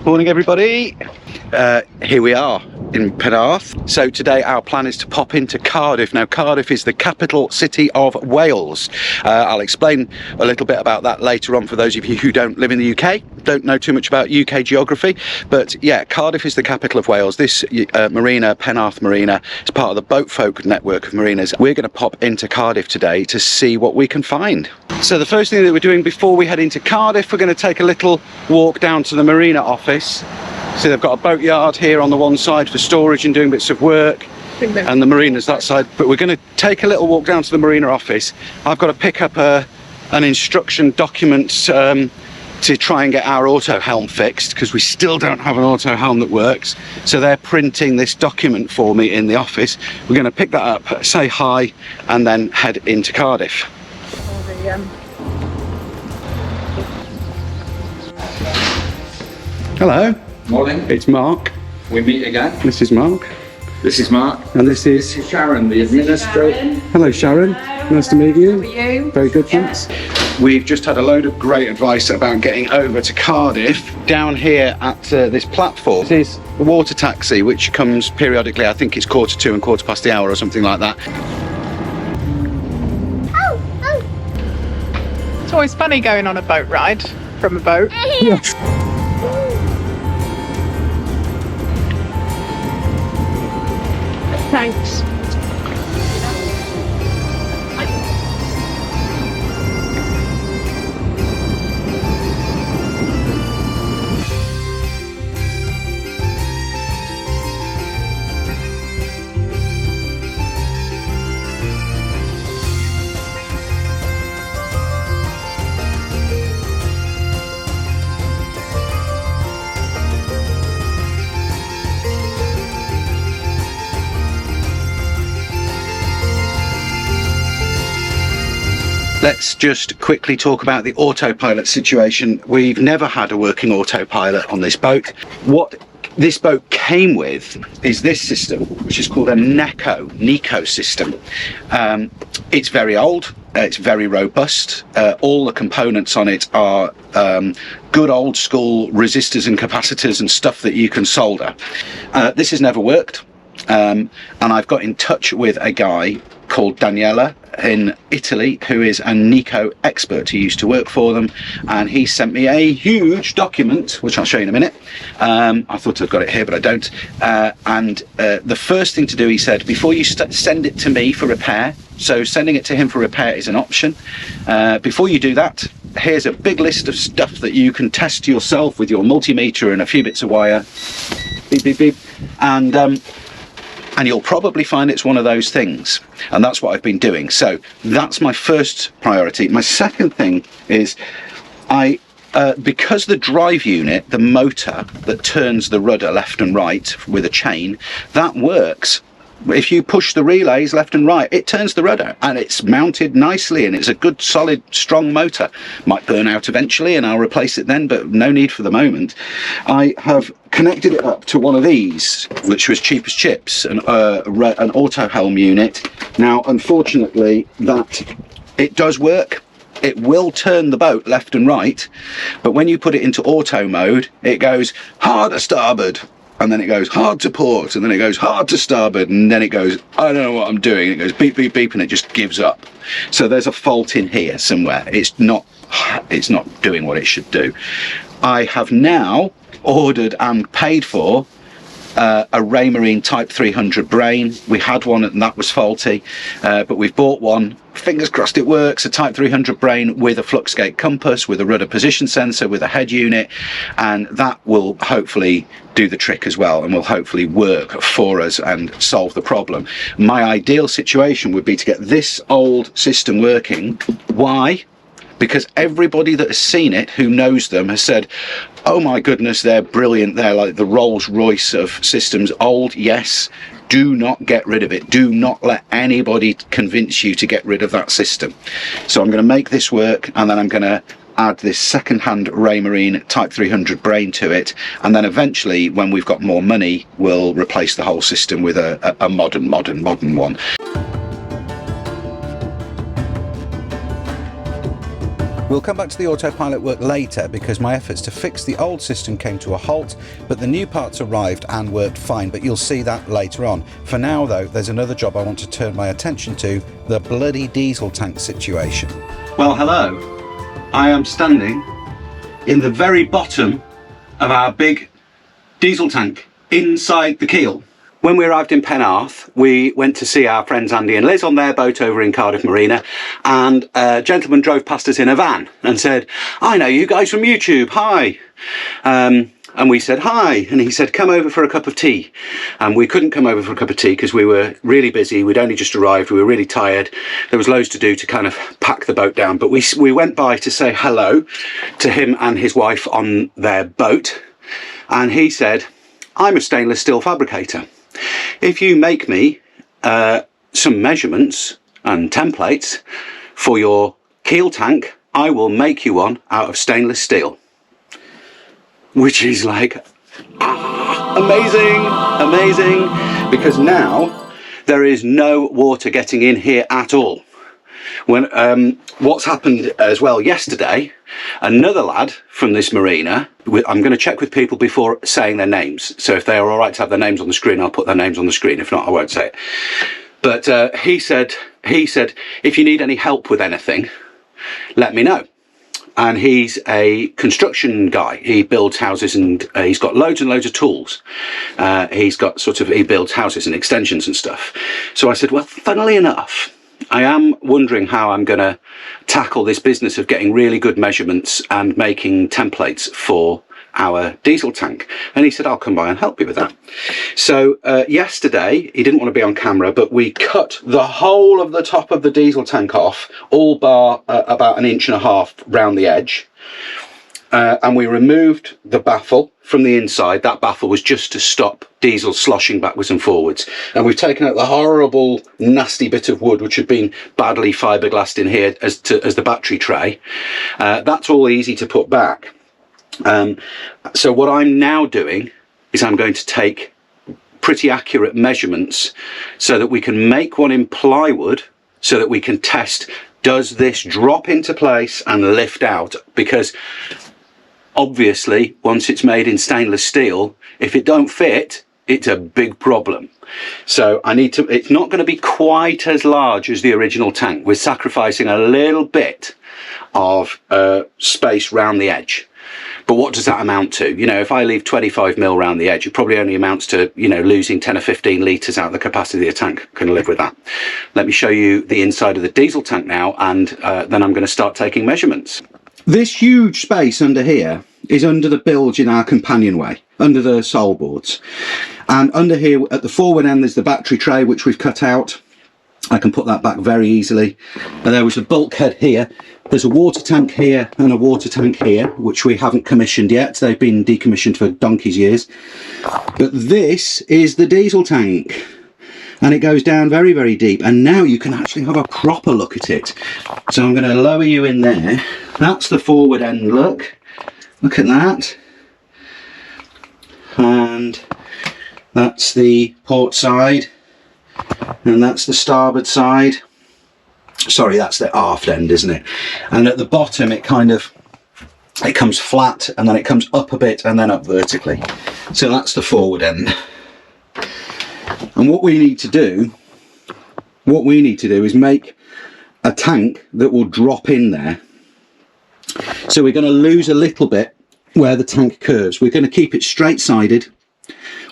Morning everybody, here we are in Penarth. So today our plan is to pop into Cardiff. Now Cardiff is the capital city of Wales. I'll explain a little bit about that later on for those of you who don't live in the UK, don't know too much about UK geography, but yeah, Cardiff is the capital of Wales. This marina, Penarth Marina, is part of the Boat Folk network of marinas. We're going to pop into Cardiff today to see what we can find. So the first thing that we're doing before we head into Cardiff, we're going to take a little walk down to the marina office. So they've got a boat yard here on the one side for storage and doing bits of work, and the marina's that side. But we're going to take a little walk down to the marina office. I've got to pick up an instruction document to try and get our auto helm fixed, because we still don't have an auto helm that works. So they're printing this document for me in the office. We're going to pick that up, say hi, and then head into Cardiff. Hello. Morning. It's Mark. We meet again. This is Mark. This is Mark. And this is Sharon, the administrator. Hello Sharon. Nice to meet you. How are you? Very good, thanks. We've just had a load of great advice about getting over to Cardiff. Down here at this platform, this is the water taxi, which comes periodically. I think it's 2:15 and 1:15 or something like that. It's always funny going on a boat ride from a boat. Yes. Thanks. Let's just quickly talk about the autopilot situation. We've never had a working autopilot on this boat. What this boat came with is this system, which is called a NECO system. It's very old, it's very robust. All the components on it are good old school resistors and capacitors and stuff that you can solder. This has never worked, and I've got in touch with a guy called Daniela in Italy, who is a NECO expert. He used to work for them, and he sent me a huge document, which I'll show you in a minute. I thought I'd got it here, but I don't. The first thing to do, he said, before you send it to me for repair, so sending it to him for repair is an option. Before you do that, here's a big list of stuff that you can test yourself with your multimeter and a few bits of wire. Beep, beep, beep. And you'll probably find it's one of those things, and that's what I've been doing. So that's my first priority. My second thing is because the drive unit, the motor that turns the rudder left and right with a chain, that works. If you push the relays left and right, it turns the rudder, and it's mounted nicely, and it's a good, solid, strong motor. Might burn out eventually, and I'll replace it then, but no need for the moment. I have connected it up to one of these, which was cheap as chips, an auto helm unit. Now, unfortunately, it does work. It will turn the boat left and right, but when you put it into auto mode, it goes hard to starboard, and then it goes hard to port, and then it goes hard to starboard, and then it goes, I don't know what I'm doing. It goes beep, beep, beep, and it just gives up. So there's a fault in here somewhere. It's not doing what it should do. I have now ordered and paid for a Raymarine Type 300 brain. We had one and that was faulty, but we've bought one. Fingers crossed it works. A Type 300 brain with a fluxgate compass, with a rudder position sensor, with a head unit, and that will hopefully do the trick as well, and will hopefully work for us and solve the problem. My ideal situation would be to get this old system working. Why? Because everybody that has seen it, who knows them, has said, oh my goodness, they're brilliant, they're like the Rolls Royce of systems. Old, yes. Do not get rid of it. Do not let anybody convince you to get rid of that system. So I'm going to make this work, and then I'm going to add this second-hand Raymarine Type 300 brain to it, and then eventually, when we've got more money, we'll replace the whole system with a modern one. We'll come back to the autopilot work later because my efforts to fix the old system came to a halt, but the new parts arrived and worked fine, but you'll see that later on. For now though, there's another job I want to turn my attention to, the bloody diesel tank situation. Well, hello. I am standing in the very bottom of our big diesel tank inside the keel. When we arrived in Penarth, we went to see our friends Andy and Liz on their boat over in Penarth Marina, and a gentleman drove past us in a van and said, "I know you guys from YouTube, hi." And we said hi, and he said, "Come over for a cup of tea." And we couldn't come over for a cup of tea because we were really busy. We'd only just arrived, we were really tired. There was loads to do to kind of pack the boat down, but we went by to say hello to him and his wife on their boat. And he said, "I'm a stainless steel fabricator. If you make me some measurements and templates for your keel tank, I will make you one out of stainless steel." Which is like, amazing, amazing, because now there is no water getting in here at all. When what's happened as well yesterday, another lad from this marina, I'm going to check with people before saying their names, so if they are all right to have their names on the screen, I'll put their names on the screen. If not, I won't say it. But he said if you need any help with anything, let me know. And he's a construction guy. He builds houses, and he's got loads and loads of tools. He builds houses and extensions and stuff. So I said, well, funnily enough, I am wondering how I'm going to tackle this business of getting really good measurements and making templates for our diesel tank. And he said, I'll come by and help you with that. So yesterday, he didn't want to be on camera, but we cut the whole of the top of the diesel tank off, all bar about 1.5 inches round the edge. And we removed the baffle from the inside. That baffle was just to stop diesel sloshing backwards and forwards. And we've taken out the horrible, nasty bit of wood, which had been badly fiberglassed in here as the battery tray. That's all easy to put back. So what I'm now doing is I'm going to take pretty accurate measurements so that we can make one in plywood, so that we can test, does this drop into place and lift out? Because obviously once it's made in stainless steel, if it don't fit, it's a big problem. So it's not going to be quite as large as the original tank. We're sacrificing a little bit of space round the edge. But what does that amount to? You know, if I leave 25 mil around the edge, it probably only amounts to, you know, losing 10 or 15 litres out of the capacity of the tank. I can live with that. Let me show you the inside of the diesel tank now, and then I'm going to start taking measurements. This huge space under here is under the bilge in our companionway, under the sole boards. And under here at the forward end, there's the battery tray, which we've cut out. I can put that back very easily. And there was a bulkhead here. There's a water tank here and a water tank here, which we haven't commissioned yet. They've been decommissioned for donkey's years. But this is the diesel tank. And it goes down very, very deep. And now you can actually have a proper look at it. So I'm going to lower you in there. That's the forward end look. Look at that. And that's the port side. And that's the starboard side. Sorry, that's the aft end, isn't it? And at the bottom it comes flat, and then it comes up a bit and then up vertically. So that's the forward end. And what we need to do is make a tank that will drop in there. So we're going to lose a little bit where the tank curves. We're going to keep it straight sided.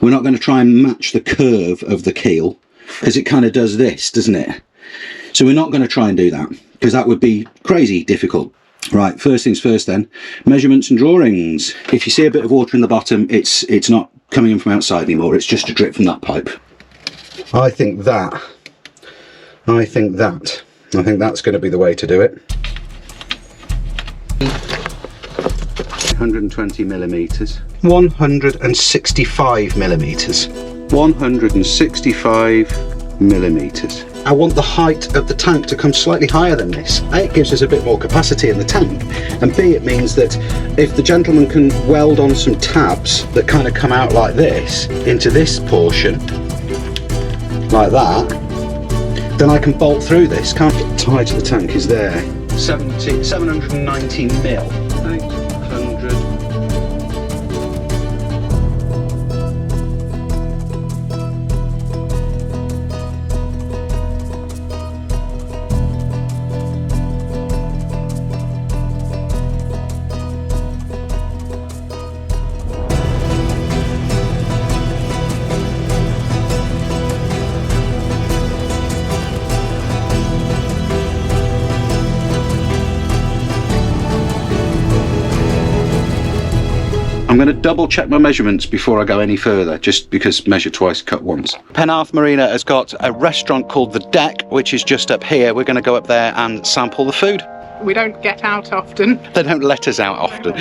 We're not going to try and match the curve of the keel, because it kind of does this, doesn't it? So we're not going to try and do that, because that would be crazy difficult. Right, first things first then, measurements and drawings. If you see a bit of water in the bottom, it's not coming in from outside anymore, it's just a drip from that pipe. I think that's going to be the way to do it. 120 millimeters, 165 millimeters, 165 millimeters. I want the height of the tank to come slightly higher than this. A, it gives us a bit more capacity in the tank, and B, it means that if the gentleman can weld on some tabs that kind of come out like this into this portion, like that, then I can bolt through this. Can't get tied to the tank is there. 790 mil. 800. I'm going to double check my measurements before I go any further, just because measure twice, cut once. Penarth Marina has got a restaurant called The Deck, which is just up here. We're going to go up there and sample the food. We don't get out often. They don't let us out often.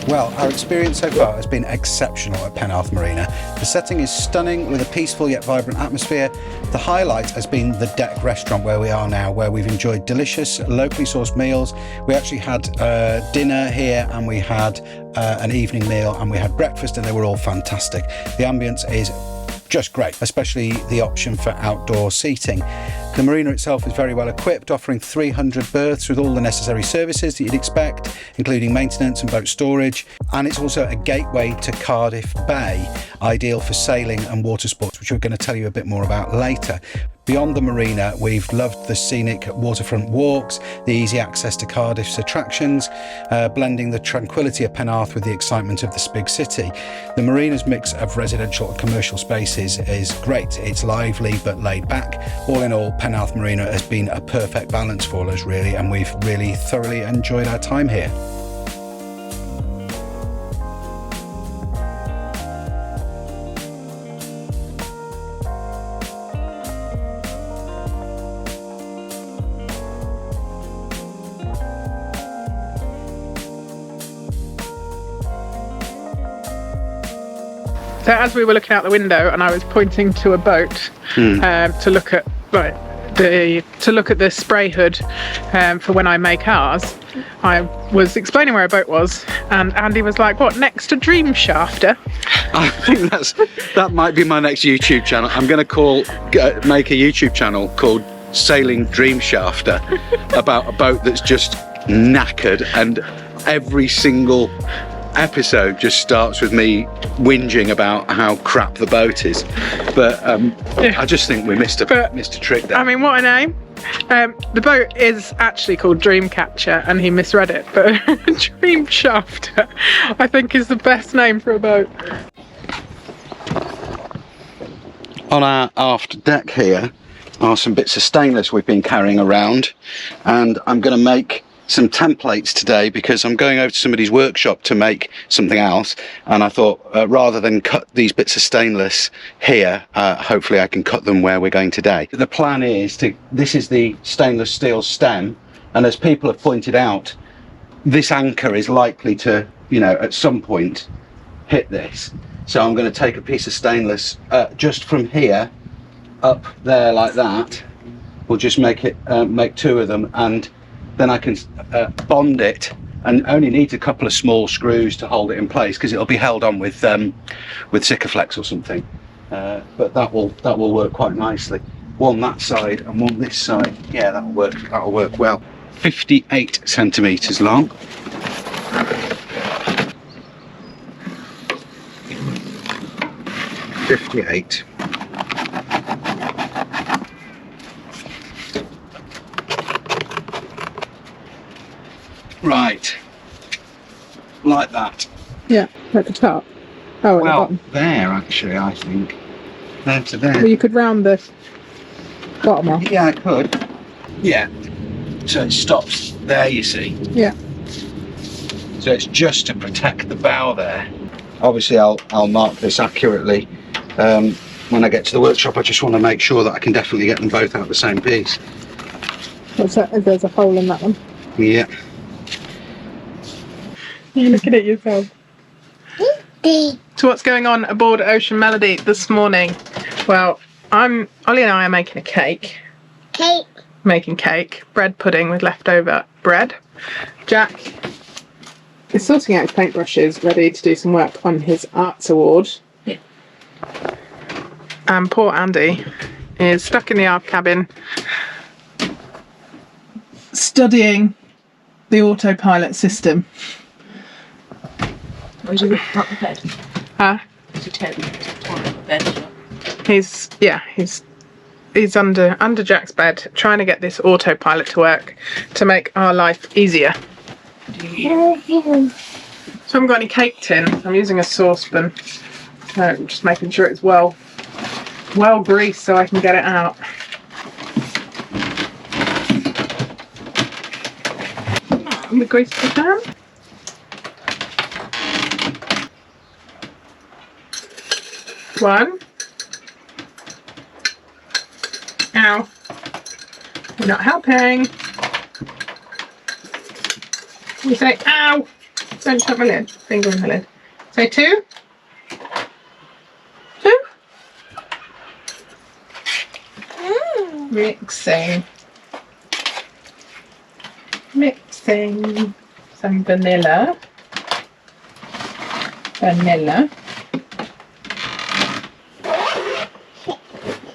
Well, our experience so far has been exceptional at Penarth Marina. The setting is stunning with a peaceful yet vibrant atmosphere. The highlight has been the Deck restaurant where we are now, where we've enjoyed delicious, locally sourced meals. We actually had dinner here, and we had an evening meal, and we had breakfast, and they were all fantastic. The ambience is just great, especially the option for outdoor seating. The marina itself is very well equipped, offering 300 berths with all the necessary services that you'd expect, including maintenance and boat storage. And it's also a gateway to Cardiff Bay, ideal for sailing and water sports, which we're going to tell you a bit more about later. Beyond the marina, we've loved the scenic waterfront walks, the easy access to Cardiff's attractions, blending the tranquility of Penarth with the excitement of this big city. The marina's mix of residential and commercial spaces is great. It's lively but laid back. All in all, Penarth Marina has been a perfect balance for us, really, and we've really thoroughly enjoyed our time here. So as we were looking out the window, and I was pointing to a boat to look at the spray hood for when I make ours, I was explaining where a boat was, and Andy was like, "What, next to Dream Shafter?" I think that might be my next YouTube channel. I'm going to make a YouTube channel called Sailing Dream Shafter about a boat that's just knackered, and every single episode just starts with me whinging about how crap the boat is. But I just think we missed a trick there. I mean, what a name. The boat is actually called Dreamcatcher, and he misread it, but Dream Shafter I think is the best name for a boat. On our aft deck here are some bits of stainless we've been carrying around, and I'm going to make some templates today because I'm going over to somebody's workshop to make something else, and I thought rather than cut these bits of stainless here, hopefully I can cut them where we're going today. The plan is this is the stainless steel stem, and as people have pointed out, this anchor is likely to, at some point hit this. So I'm going to take a piece of stainless just from here up there like that. We'll just make two of them, and then I can bond it, and only needs a couple of small screws to hold it in place because it'll be held on with Sikaflex or something. But that will work quite nicely. One that side and one this side. Yeah, that'll work well. 58 centimeters long. .58. Right, like that. Yeah, at the top. Oh, at the Well, bottom. there actually, I think. There to there. Well, you could round the bottom off. Yeah, I could. Yeah. So it stops there, you see. Yeah. So it's just to protect the bow there. Obviously, I'll mark this accurately. When I get to the workshop, I just want to make sure that I can definitely get them both out the same piece. What's that? There's a hole in that one. Yeah. You're looking at yourself. So what's going on aboard Ocean Melody this morning? Well, Ollie and I are making a cake. Making cake. Bread pudding with leftover bread. Jack is sorting out his paintbrushes, ready to do some work on his arts award. Yeah. And poor Andy is stuck in the aft cabin studying the autopilot system. Where's he not the bed? Huh? Is he on the bed? He's under Jack's bed, trying to get this autopilot to work to make our life easier. So I haven't got any cake tins. I'm using a saucepan. Just making sure it's well greased so I can get it out. And the grease the pan. One. Ow. You're not helping. We say ow. Don't shut my lid. Finger in the lid. Say 2. 2. Mixing. Mixing. Some vanilla. Vanilla.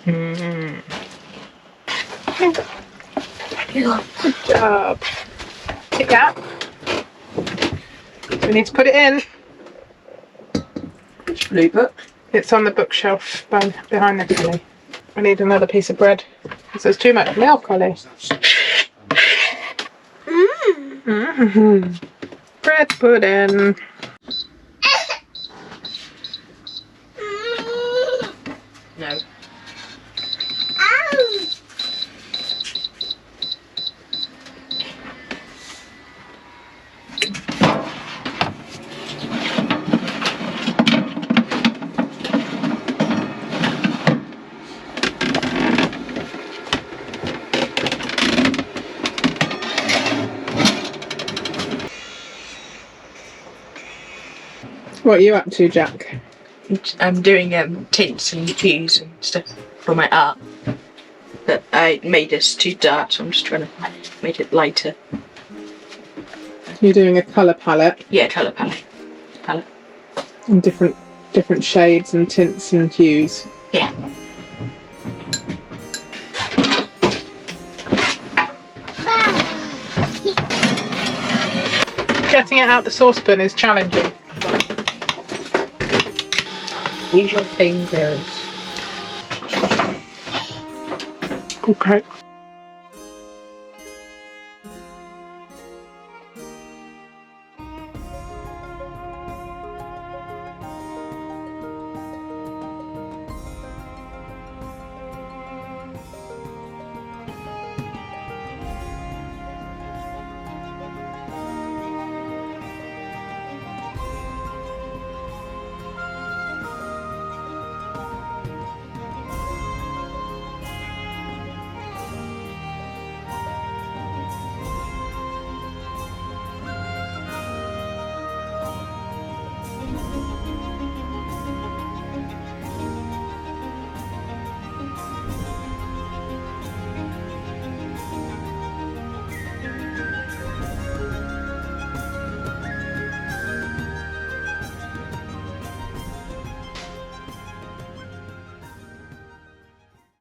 Good job. Kit Kat. We need to put it in. Which blue book? It's on the bookshelf behind the telly. I need another piece of bread because there's too much milk, Ollie. Bread pudding. No. What are you up to, Jack? I'm doing tints and hues and stuff for my art. But I made this too dark, so I'm just trying to make it lighter. You're doing a colour palette Yeah, colour palette. and different shades and tints and hues. Yeah. Getting it out the saucepan is challenging. Use your fingers. Okay.